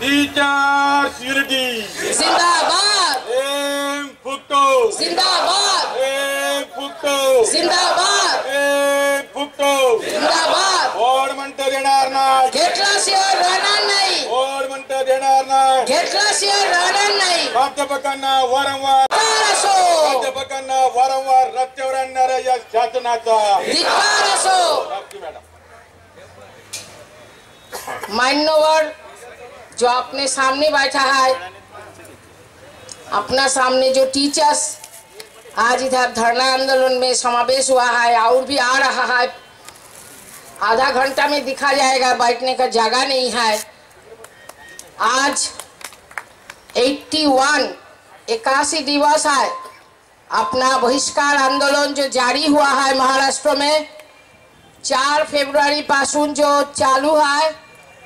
Teachers unity जिंदाबाद। M FUCTO जिंदाबाद। M FUCTO जिंदाबाद। एम फुक्टो जिंदाबाद। ओड म्हणतं देणार नाही, घेतल्याशिवाय राहणार नाही, ओड म्हणतं देणार नाही, घेतल्याशिवाय राहणार नाही। प्राध्यापकांना वारंवार प्राध्यापकांना वारंवार रस्त्यावर आणणाऱ्या या शासनाचा धिक्कार असो। मॅडम मान्यवर जो अपने सामने बैठा है, अपना सामने जो टीचर्स आज इधर धरना आंदोलन में समावेश हुआ है और भी आ रहा है, आधा घंटा में दिखा जाएगा, बैठने का जगह नहीं है। आज 81 दिवस है अपना बहिष्कार आंदोलन जो जारी हुआ है महाराष्ट्र में। 4 फरवरी पासून जो चालू है,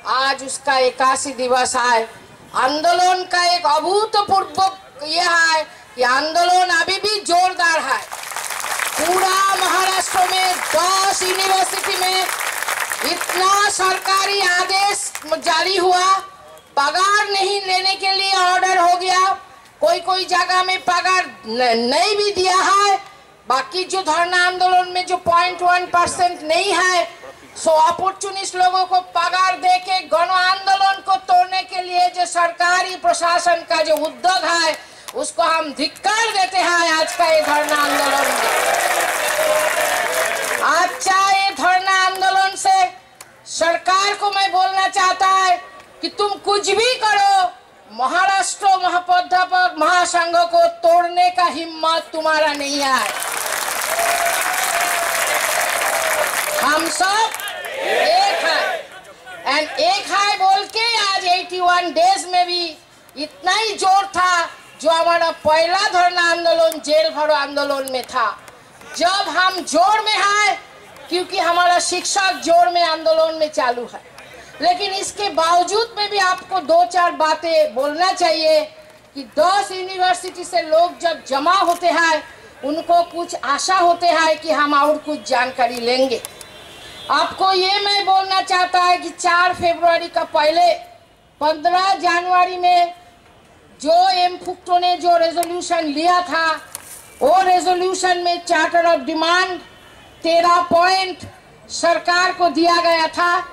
आज उसका 81 दिवस है। आंदोलन का एक अभूतपूर्व यह है कि आंदोलन अभी भी जोरदार है। पूरा महाराष्ट्र में 10 यूनिवर्सिटी में इतना सरकारी आदेश जारी हुआ, पगार नहीं लेने के लिए ऑर्डर हो गया, कोई जगह में पगार नहीं भी दिया है। बाकी जो धरना आंदोलन में जो 0.1% नहीं है, सो अपॉर्चुनिस्ट लोगों को पगार देके गण आंदोलन को तोड़ने के लिए जो सरकारी प्रशासन का जो उद्योग है, उसको हम धिक्कार देते हैं। आज का ये धरना आंदोलन आज ये धरना आंदोलन से सरकार को मैं बोलना चाहता है कि तुम कुछ भी करो, महाराष्ट्र महाप्राध्यापक महासंघ को तोड़ने का हिम्मत तुम्हारा नहीं है। हम सब एक है एंड एक है बोल के आज 81 डेज में भी इतना ही जोर था जो हमारा पहला धरना आंदोलन जेल भरो आंदोलन में था। जब हम जोर में है क्योंकि हमारा शिक्षक जोर में आंदोलन में चालू है, लेकिन इसके बावजूद में भी आपको 2-4 बातें बोलना चाहिए कि 10 यूनिवर्सिटी से लोग जब जमा होते हैं, उनको कुछ आशा होते हैं कि हम और कुछ जानकारी लेंगे। आपको ये मैं बोलना चाहता है कि 4 फरवरी का पहले 15 जनवरी में जो एम फुक्टो ने जो रेजोल्यूशन लिया था, वो रेजोल्यूशन में चार्टर ऑफ डिमांड 13 पॉइंट सरकार को दिया गया था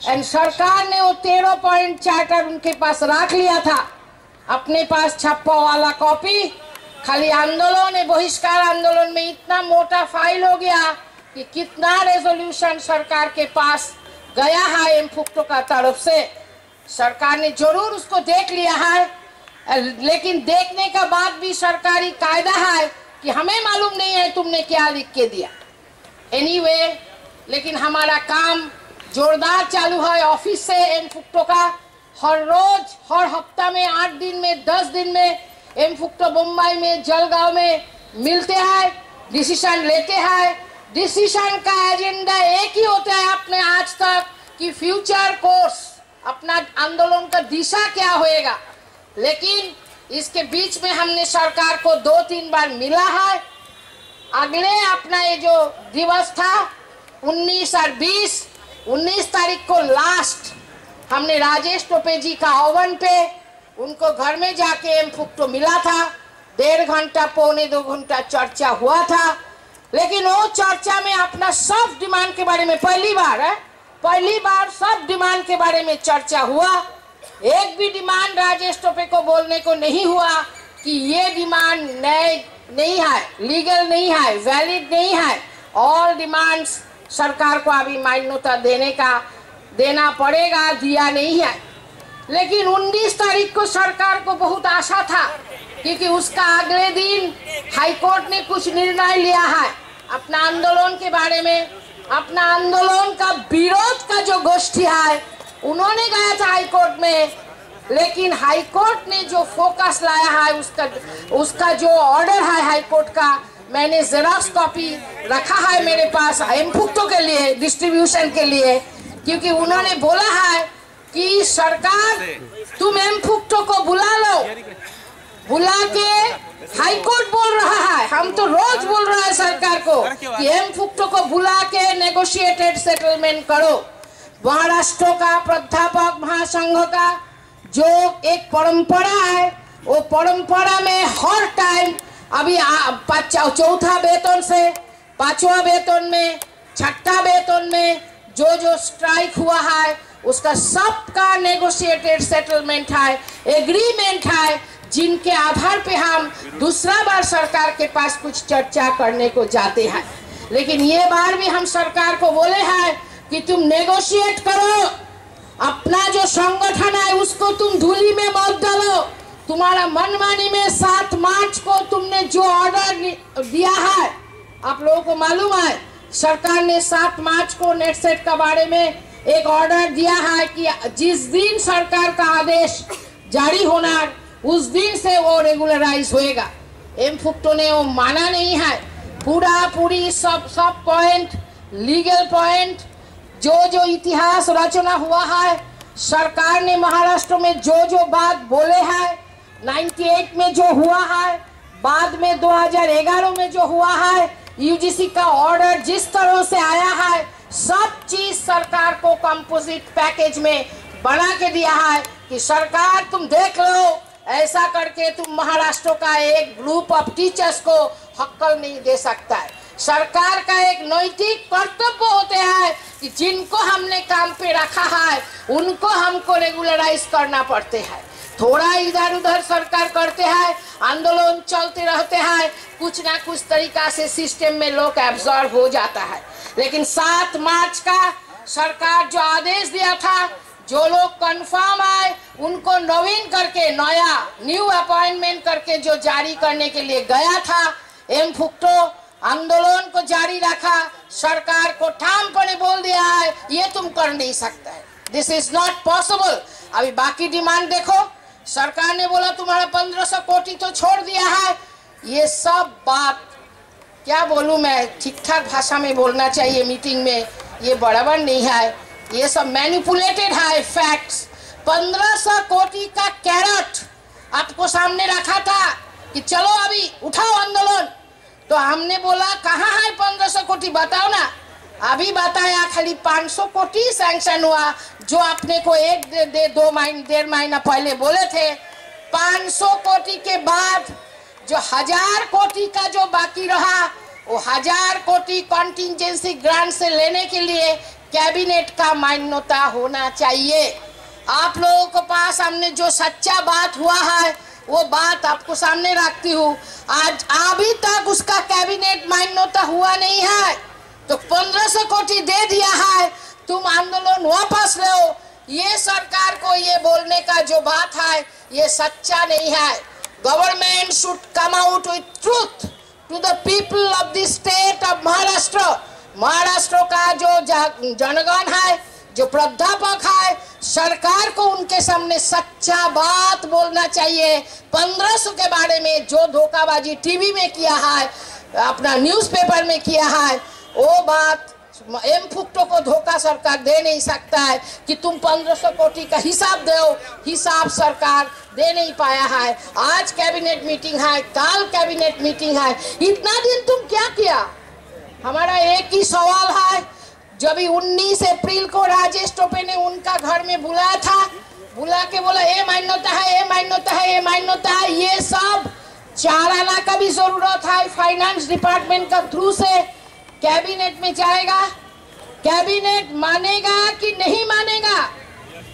एंड सरकार ने वो 13 पॉइंट चार्टर उनके पास रख लिया था, अपने पास छप्पा वाला कॉपी। खाली आंदोलन बहिष्कार आंदोलन में इतना मोटा फाइल हो गया कि कितना रेजोल्यूशन सरकार के पास गया है एम फुक्टो का तरफ से। सरकार ने जरूर उसको देख लिया है, लेकिन देखने का बाद भी सरकारी कायदा है कि हमें मालूम नहीं है तुमने क्या लिख के दिया। एनीवे, लेकिन हमारा काम जोरदार चालू है ऑफिस से एम फुक्टो का। हर रोज हर हफ्ता में 8 दिन में 10 दिन में एम फुक्टो मुंबई में जलगांव में मिलते हैं, डिसीजन लेते हैं। डिसीजन का एजेंडा एक ही होता है अपने आज तक कि फ्यूचर कोर्स, अपना आंदोलन का दिशा क्या होएगा। लेकिन इसके बीच में हमने सरकार को 2-3 बार मिला है। अगले अपना ये जो दिवस था 19 और 19 तारीख को लास्ट हमने राजेश टोपे जी का आह्वान पे उनको घर में जाके एम फुक्टो मिला था। 1.5 घंटा 1.25 घंटा चर्चा हुआ था, लेकिन वो चर्चा में अपना सब डिमांड के बारे में पहली बार सब डिमांड के बारे में चर्चा हुआ। एक भी डिमांड राजेश टोपे को बोलने को नहीं हुआ कि ये डिमांड नहीं है, लीगल नहीं है, वैलिड नहीं है। ऑल डिमांड्स सरकार को अभी मान्यता देना पड़ेगा, दिया नहीं है। लेकिन 19 तारीख को सरकार को बहुत आशा था क्योंकि उसका अगले दिन हाईकोर्ट ने कुछ निर्णय लिया है अपना आंदोलन के बारे में। अपना आंदोलन का विरोध का जो गोष्ठी है उन्होंने गया था हाईकोर्ट में, लेकिन हाईकोर्ट ने जो फोकस लाया है उसका जो ऑर्डर है हाईकोर्ट का, मैंने जेरॉक्स कॉपी रखा है मेरे पास एम फुक्टो के लिए डिस्ट्रीब्यूशन के लिए, क्योंकि उन्होंने बोला है कि सरकार तुम एम फुक्टो को बुला लो, बुला के हाईकोर्ट बोल रहा है, हम तो रोज बोल रहा है सरकार को कि एम फुक्टो को बुला के नेगोशिएटेड सेटलमेंट करो। महाराष्ट्र का प्राध्यापक महासंघ का जो एक परंपरा है, वो परंपरा में हर टाइम अभी चौथा वेतन से पांचवा वेतन में, छठा वेतन में जो स्ट्राइक हुआ है उसका सबका नेगोशिएटेड सेटलमेंट है, एग्रीमेंट है, जिनके आधार पे हम दूसरा बार सरकार के पास कुछ चर्चा करने को जाते हैं। लेकिन ये बार भी हम सरकार को बोले हैं कि तुम नेगोशिएट करो, अपना जो संगठन है उसको तुम धूली में मत डालो। तुम्हारा मनमानी में 7 मार्च को तुमने जो ऑर्डर दिया है, आप लोगों को मालूम है सरकार ने 7 मार्च को नेट सेट के बारे में एक ऑर्डर दिया है कि जिस दिन सरकार का आदेश जारी होना उस दिन से वो रेगुलराइज होएगा। एम फुक्टो ने वो माना नहीं है। पूरी सब पॉइंट, लीगल पॉइंट, जो इतिहास रचना हुआ है, सरकार ने महाराष्ट्र में जो बात बोले हैं, 98 में जो हुआ है, बाद में 2011 में जो हुआ है, यूजीसी का ऑर्डर जिस तरह से आया है, सब चीज सरकार को कंपोजिट पैकेज में बना के दिया है कि सरकार तुम देख लो, ऐसा करके तुम महाराष्ट्र का एक ग्रुप ऑफ टीचर्स को हक्कल नहीं दे सकता है। सरकार का एक नैतिक कर्तव्य होते हैं कि जिनको हमने काम पे रखा है उनको हमको रेगुलराइज करना पड़ते हैं। थोड़ा इधर उधर सरकार करते हैं, आंदोलन चलते रहते हैं, कुछ ना कुछ तरीका से सिस्टम में लोग एब्जॉर्ब हो जाता है। लेकिन 7 मार्च का सरकार जो आदेश दिया था, जो लोग कंफर्म आए उनको नवीन करके न्यू अपॉइंटमेंट करके जो जारी करने के लिए गया था, एम फुक्टो आंदोलन को जारी रखा, सरकार को ठामपणे बोल दिया है ये तुम कर नहीं सकता है, दिस इज नॉट पॉसिबल। अभी बाकी डिमांड देखो, सरकार ने बोला तुम्हारा 1500 कोटी तो छोड़ दिया है। ये सब बात क्या बोलूं मैं, ठीक ठाक भाषा में बोलना चाहिए मीटिंग में, ये बराबर नहीं है, ये सब मैनिपुलेटेड है फैक्ट्स। 1500 कोटी का कैरेट आपको सामने रखा था कि चलो अभी उठाओ आंदोलन, तो हमने बोला कहाँ है 1500 कोटी बताओ ना। अभी बताया खाली 500 कोटी सैंक्शन हुआ, जो आपने को 1-1.5 महीना पहले बोले थे। 500 कोटी के बाद जो 1000 कोटी का जो बाकी रहा, वो 1000 कोटी कॉन्टिजेंसी ग्रांट से लेने के लिए कैबिनेट का मान्यता होना चाहिए। आप लोगों के पास हमने जो सच्चा बात हुआ है वो बात आपको सामने रखती हूँ। आज अभी तक उसका कैबिनेट मान्यता हुआ नहीं है, तो 1500 कोटी दे दिया है, तुम आंदोलन वापस लो। ये सरकार को ये बोलने का जो बात है ये सच्चा नहीं है। Government should come out with truth to the people of the state of Maharashtra. Maharashtra का जो जनगण है, जो प्राध्यापक है, सरकार को उनके सामने सच्चा बात बोलना चाहिए। 1500 के बारे में जो धोखाबाजी टीवी में किया है, अपना न्यूज़पेपर में किया है, वो बात एम फुक्टो को धोखा सरकार दे नहीं सकता है कि तुम 1500 कोटी का हिसाब दो। हिसाब सरकार दे नहीं पाया है। आज कैबिनेट मीटिंग है, कल कैबिनेट मीटिंग है, इतना दिन तुम क्या किया? हमारा एक ही सवाल है, जब 19 अप्रैल को राजेश टोपे ने उनका घर में बुलाया था, बुला के बोला ये मान्यता है, ये मान्यता है, ये मान्यता है, ये सब 4 आना का भी जरूरत है। फाइनेंस डिपार्टमेंट का थ्रू से कैबिनेट में जाएगा, कैबिनेट मानेगा कि नहीं मानेगा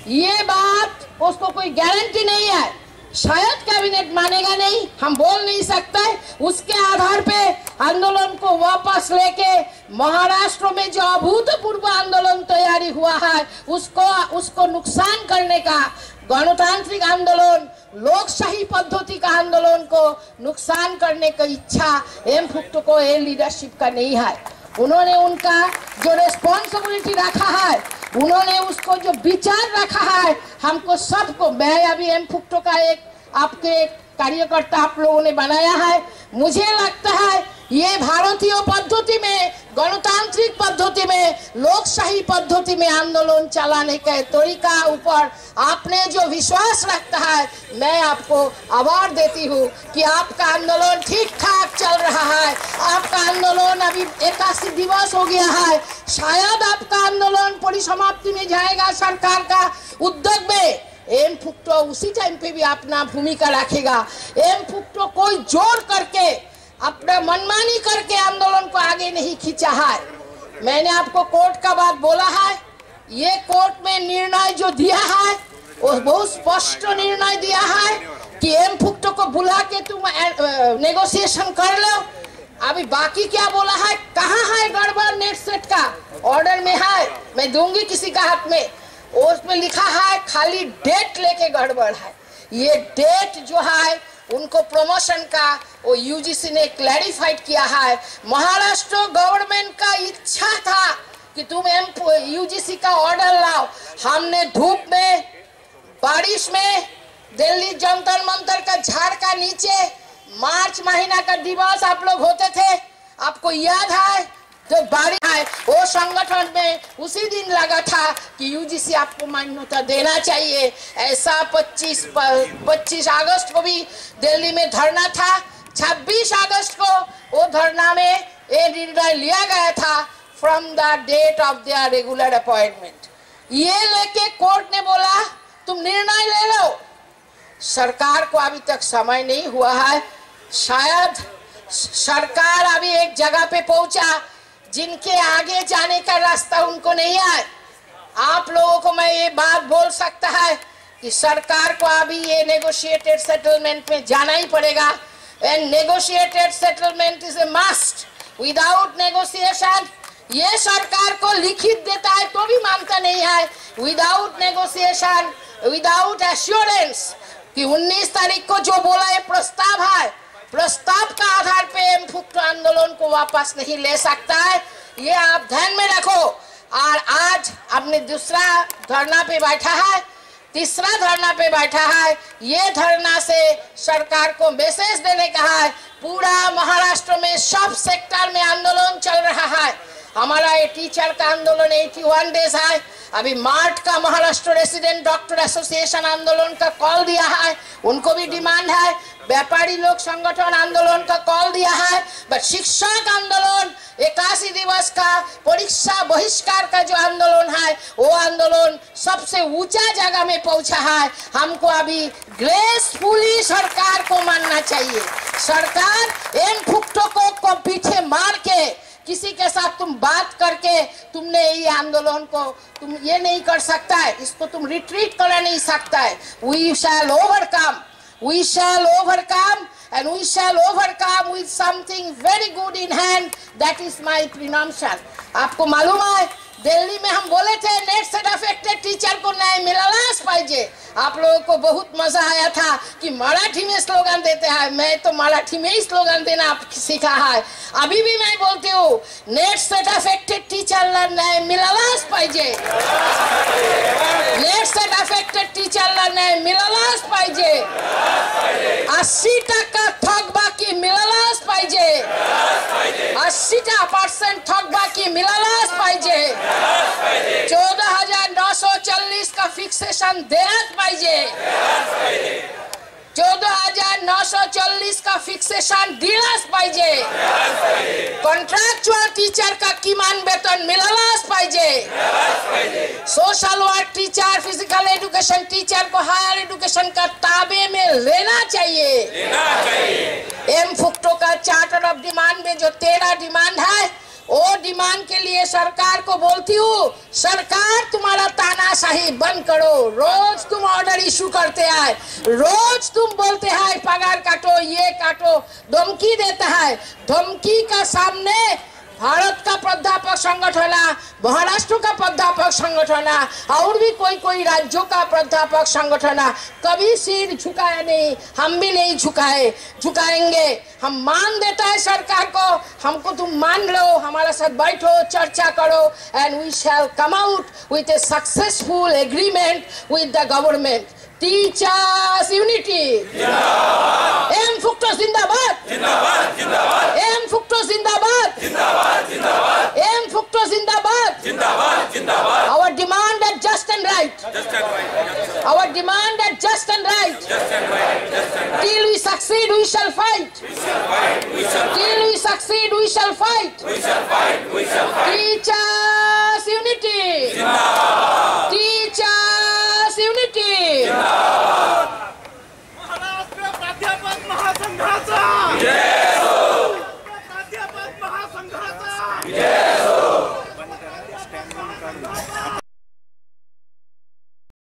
ये बात उसको कोई गारंटी नहीं है। शायद कैबिनेट मानेगा नहीं, हम बोल नहीं सकते। उसके आधार पे आंदोलन को वापस लेके महाराष्ट्र में जो अभूतपूर्व आंदोलन तैयारी हुआ है उसको नुकसान करने का, गणतांत्रिक आंदोलन, लोकशाही पद्धति का आंदोलन को नुकसान करने की इच्छा एम फुक्टो को ये लीडरशिप का नहीं है। उन्होंने उनका जो रेस्पॉन्सिबिलिटी रखा है, उन्होंने उसको जो विचार रखा है, हमको सबको, मैं अभी एम फुक्टो का एक आपके कार्यकर्ता आप लोगों ने बनाया है, मुझे लगता है ये भारतीय पद्धति में, गणतांत्रिक पद्धति में, लोकशाही पद्धति में आंदोलन चलाने के तरीका ऊपर आपने जो विश्वास रखता है, मैं आपको आभार देती हूँ कि आपका आंदोलन ठीक ठाक चल रहा है। आपका आंदोलन अभी 81 दिवस हो गया है, शायद आपका आंदोलन परिसमाप्ति में जाएगा सरकार का उद्योग में। एम फुक्टो उसी टाइम पे भी अपना भूमिका रखेगा। एम फुक्टो कोई जोर करके अपना मनमानी करके आंदोलन को आगे नहीं खींचा है। मैंने आपको कोर्ट का बात बोला है, ये कोर्ट में निर्णय जो दिया है वो बहुत स्पष्ट निर्णय दिया है कि एम फुक्टो को बुला के तुम नेगोशिएशन कर लो। अभी बाकी क्या बोला है, कहाँ है गड़बड़ नेट सेट का ऑर्डर में है, मैं दूंगी किसी का हाथ में, उसमें लिखा है खाली डेट लेके गड़बड़ है। ये डेट जो है उनको प्रमोशन का वो यूजीसी ने क्लैरिफाइड किया है। महाराष्ट्र गवर्नमेंट का इच्छा था कि तुम यूजीसी का ऑर्डर लाओ। हमने धूप में, बारिश में, दिल्ली जंतर मंतर का झाड़ का नीचे मार्च महीना का दिवस आप लोग होते थे, आपको याद है? जो बारिश है वो संगठन में उसी दिन लगा था कि यूजीसी आपको मान्यता देना चाहिए। ऐसा 25 अगस्त को भी दिल्ली में धरना था। 26 अगस्त को वो धरना में ये निर्णय लिया गया था from the date of their regular appointment. ये लेके कोर्ट ने बोला तुम निर्णय ले लो। सरकार को अभी तक समय नहीं हुआ है। शायद सरकार अभी एक जगह पे पहुंचा जिनके आगे जाने का रास्ता उनको नहीं है। आप लोगों को मैं ये बात बोल सकता है कि सरकार को अभी ये नेगोशिएटेड सेटलमेंट में जाना ही पड़ेगा। And negotiated settlement is a must. Without negotiation, ये सरकार को लिखित देता है तो भी मानता नहीं है। विदाउट नेगोशिएशन, विदाउट एश्योरेंस कि 19 तारीख को जो बोला ये प्रस्ताव है, प्रस्ताव का आधार पे एम फुक्टो आंदोलन को वापस नहीं ले सकता है। ये आप ध्यान में रखो। और आज हमने दूसरा धरना पे बैठा है, तीसरा धरना पे बैठा है। ये धरना से सरकार को मैसेज देने का है। पूरा महाराष्ट्र में सब सेक्टर में आंदोलन चल रहा है। हमारा ये टीचर का आंदोलन 81 डेज है। अभी मार्च का महाराष्ट्र रेसिडेंट डॉक्टर एसोसिएशन आंदोलन का कॉल दिया है, उनको भी डिमांड है। व्यापारी लोग संगठन आंदोलन का कॉल दिया है। बट शिक्षक आंदोलन 81 दिवस का परीक्षा बहिष्कार का जो आंदोलन है वो आंदोलन सबसे ऊंचा जगह में पहुंचा है। हमको अभी ग्रेसफुली सरकार को मानना चाहिए। सरकार एम फुक्टो को पीछे मार के किसी के साथ तुम बात करके तुमने ये आंदोलन को तुम ये नहीं कर सकता है, इसको तुम रिट्रीट कर नहीं सकता है। We shall overcome, we shall overcome and we shall overcome with something very good in hand. That is my presumption. आपको मालूम है दिल्ली में हम बोले थे नेट सेट अफेक्टेड टीचर को न्याय मिलनाच पाहिजे। आप लोगों को बहुत मजा आया था कि मराठी में स्लोगन देते हैं। मैं तो मराठी में ही स्लोगन देना सीखा है। अभी भी मैं बोलती हूँ नेट सेट अफेक्टेड टीचरला न्याय मिळालाच पाहिजे। नेट सेट अफेक्टेड टीचरला न्याय मिळालाच पाहिजे। 80% थकबाकी मिळालाच पाहिजे। 80% थकबाकी मिळालाच पाहिजे। 14,940 का फिक्सेशन देनाच पाहिजे। 14,940 का फिक्सेशन दिलाच पाहिजे। कॉन्ट्रॅक्चुअल टीचर का किमान वेतन मिळालाच पाहिजे। Social work teacher, physical education teacher को हायर एजुकेशन का ताबे में लेना चाहिए। एम फुक्टो का चार्टर ऑफ डिमांड में जो 13 डिमांड है वो डिमांड के लिए सरकार को बोलती हूँ, सरकार तुम्हारा तानाशाही बंद करो। रोज तुम ऑर्डर इशू करते हैं, रोज तुम बोलते हैं पगार काटो, ये काटो, धमकी देता है। धमकी का सामने भारत का प्राध्यापक संगठन, महाराष्ट्र का प्राध्यापक संगठन और भी कोई राज्यों का प्राध्यापक संगठन कभी सिर झुकाया नहीं। हम भी नहीं झुकाएंगे। हम मान देता है सरकार को, हमको तुम मान लो, हमारे साथ बैठो, चर्चा करो and we shall come out with a successful agreement with the government. Teachers unity, M FUCTO जिंदाबाद, एम फुक्टो जिंदाबाद, एम फुक्टो जिंदाबाद। Our demand at just and right, our demand at just and right. Till we succeed we shall fight, till we succeed we shall fight. Teachers unity, teachers unity.